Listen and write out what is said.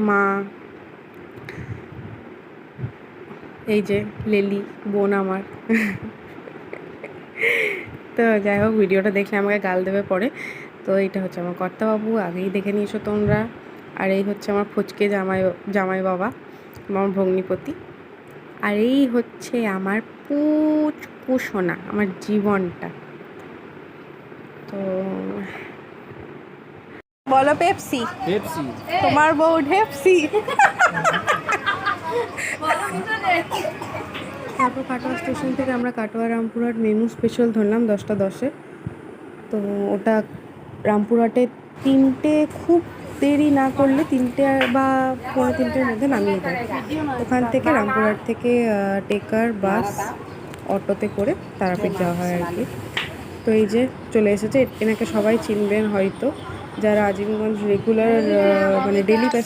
মা, এই যে লেলি বোন আমার। তো যাই হোক, ভিডিওটা দেখলে আমাকে গাল দেবে পরে। তো এইটা হচ্ছে আমার কর্তাবাবু, আগেই দেখে নিয়েছো তোমরা। আর এই হচ্ছে আমার ফুচকে জামাই বাবা, আমার ভগ্নিপতি। আর এই হচ্ছে আমার পুষোনা, আমার জীবনটা। তো বলো পেপসি, তোমার বউ ঢেপসি। তারপর কাটোয়া স্টেশন থেকে আমরা কাটোয়া রামপুরহাট মেমু স্পেশাল ধরলাম 10:10-এ। তো ওটা রামপুরহাটে 3টে, খুব দেরি না করলে 3টে বা 3:45-এর মধ্যে নামিয়ে দেয়। ওখান থেকে রামপুরহাট থেকে টেকার, বাস, অটোতে করে তারাপীঠ যাওয়া হয় আর কি। তো এই যে চলে এসেছে, এনাকে সবাই চিনবেন হয়তো, যারা আজিমগঞ্জ রেগুলার মানে ডেলি